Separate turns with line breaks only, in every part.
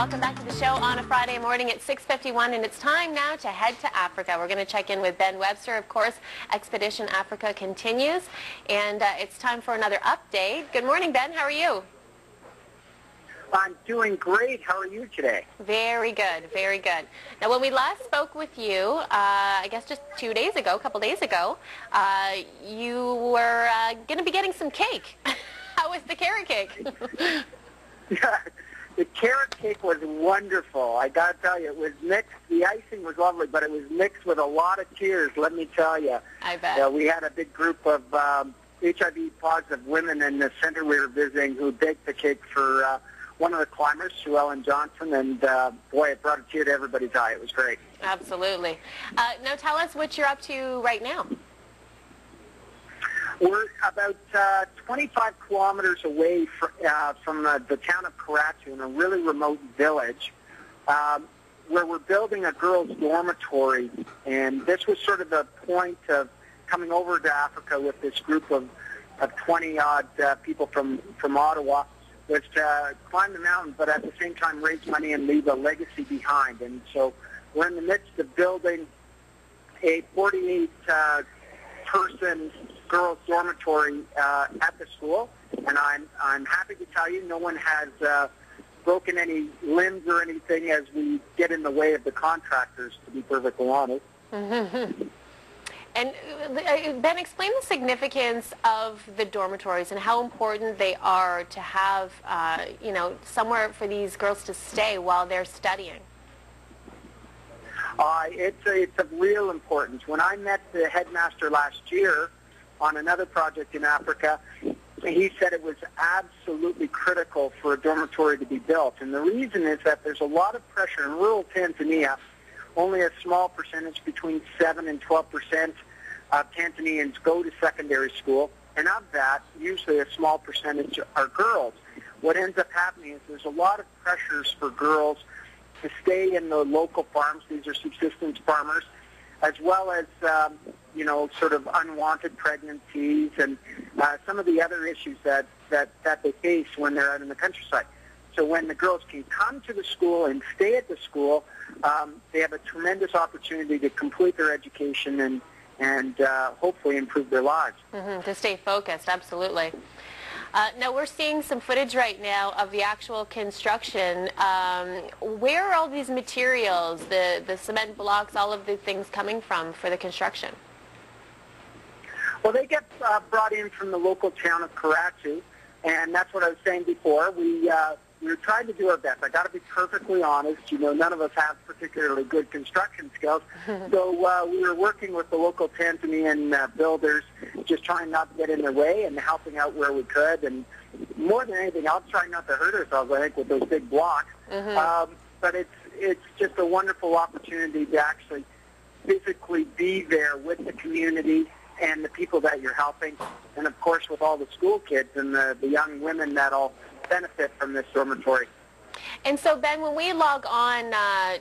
Welcome back to the show on a Friday morning at 6:51, and it's time now to head to Africa. We're going to check in with Ben Webster. Of course, Expedition Africa continues, and it's time for another update. Good morning, Ben. How are you?
I'm doing great. How are you today?
Very good, very good. Now, when we last spoke with you, I guess just a couple days ago, you were going to be getting some cake. How was the carrot cake?
The carrot cake was wonderful. I got to tell you, it was mixed. The icing was lovely, but it was mixed with a lot of tears, let me tell you.
I bet.
We had a big group of HIV-positive women in the center we were visiting who baked the cake for one of the climbers, Sue Ellen Johnson, and boy, it brought a tear to everybody's eye. It was great. Absolutely.
Now tell us what you're up to right now.
We're about 25 kilometers away from the town of Karatu in a really remote village where we're building a girls' dormitory. And this was sort of the point of coming over to Africa with this group of 20-odd people from Ottawa, was to climb the mountain, but at the same time raise money and leave a legacy behind. And so we're in the midst of building a 48-person girls' dormitory at the school, and I'm happy to tell you no one has broken any limbs or anything as we get in the way of the contractors, to be perfectly honest.
Mm-hmm. And Ben, explain the significance of the dormitories and how important they are to have, somewhere for these girls to stay while they're studying.
It's of real importance. When I met the headmaster last year on another project in Africa, he said it was absolutely critical for a dormitory to be built. And the reason is that there's a lot of pressure in rural Tanzania. Only a small percentage, between 7 and 12% of Tanzanians go to secondary school. And of that, usually a small percentage are girls. What ends up happening is there's a lot of pressures for girls to stay in the local farms. These are subsistence farmers, as well as, sort of unwanted pregnancies and some of the other issues that they face when they're out in the countryside. So when the girls can come to the school and stay at the school, they have a tremendous opportunity to complete their education and hopefully improve their lives.
Mm-hmm, to stay focused, absolutely. Now, we're seeing some footage right now of the actual construction. Where are all these materials, the cement blocks, all of the things coming from for the construction?
Well, they get brought in from the local town of Karatu, and that's what I was saying before. We're trying to do our best. I got to be perfectly honest. None of us have particularly good construction skills. So we were working with the local Tanzanian builders, just trying not to get in their way and helping out where we could. And more than anything else, trying not to hurt ourselves, I think, with those big blocks. Mm-hmm. But it's just a wonderful opportunity to actually physically be there with the community and the people that you're helping, and of course with all the school kids and the young women that'll benefit from this dormitory.
And so, Ben, when we log on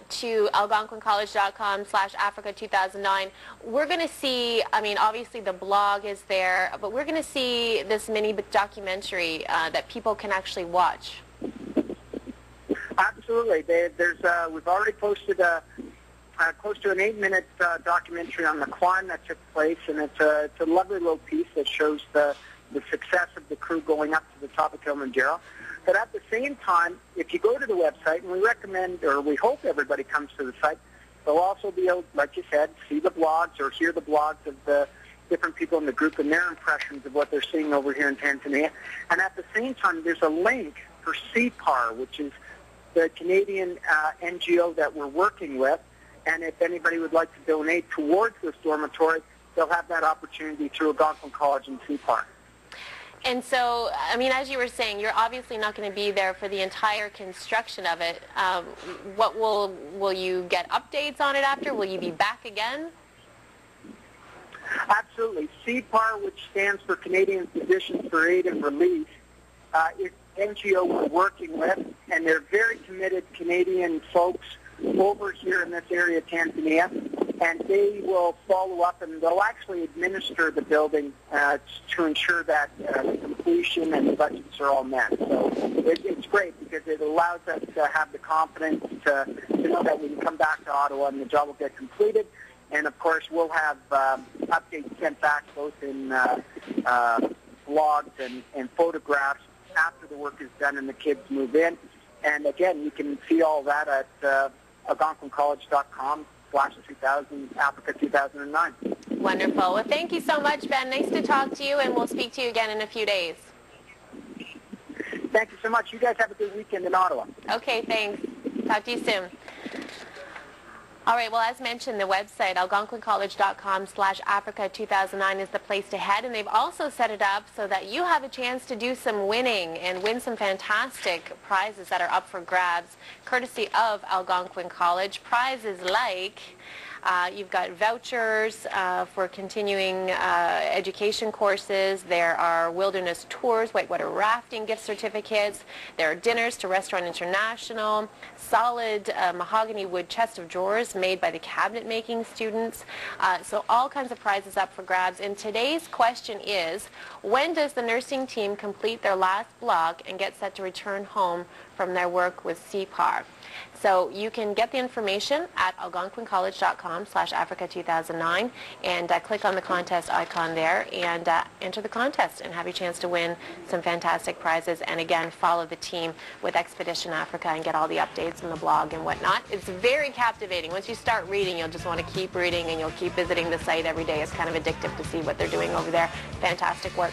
to algonquincollege.com/Africa2009, we're going to see, obviously the blog is there, but we're going to see this mini documentary that people can actually watch.
Absolutely. We've already posted close to an 8-minute documentary on the climb that took place, and it's a lovely little piece that shows the success of the crew going up to the top of Kilimanjaro. But at the same time, if you go to the website, and we recommend, or we hope everybody comes to the site, they'll also be able, like you said, see the blogs or hear the blogs of the different people in the group and their impressions of what they're seeing over here in Tanzania. And at the same time, there's a link for CPAR, which is the Canadian NGO that we're working with. And if anybody would like to donate towards this dormitory, they'll have that opportunity through Algonquin College and CPAR.
And so, as you were saying, you're obviously not going to be there for the entire construction of it. What will you get updates on it after? Will you be back again?
Absolutely. CPAR, which stands for Canadian Physicians for Aid and Relief, is an NGO we're working with, and they're very committed Canadian folks over here in this area of Tanzania, and they will follow up and they'll actually administer the building to ensure that completion and the budgets are all met. So it's great because it allows us to have the confidence to know that we can come back to Ottawa and the job will get completed. And, of course, we'll have updates sent back both in blogs and photographs after the work is done and the kids move in. And, again, you can see all that at algonquincollege.com/2000 Africa 2009.
Wonderful. Well, thank you so much, Ben. Nice to talk to you, and we'll speak to you again in a few days.
Thank you so much. You guys have a good weekend in Ottawa.
Okay, thanks. Talk to you soon. All right, well, as mentioned, the website, algonquincollege.com/Africa 2009 is the place to head, and they've also set it up so that you have a chance to do some winning and win some fantastic prizes that are up for grabs, courtesy of Algonquin College. Prizes like you've got vouchers for continuing education courses. There are wilderness tours, whitewater rafting gift certificates. There are dinners to Restaurant International, solid mahogany wood chest of drawers made by the cabinet making students. So all kinds of prizes up for grabs. And today's question is, when does the nursing team complete their last block and get set to return home from their work with CPAR? So you can get the information at algonquincollege.com/Africa 2009 and click on the contest icon there and enter the contest and have your chance to win some fantastic prizes. And again, follow the team with Expedition Africa and get all the updates on the blog and whatnot. It's very captivating. Once you start reading, you'll just want to keep reading and you'll keep visiting the site every day. It's kind of addictive to see what they're doing over there. Fantastic work.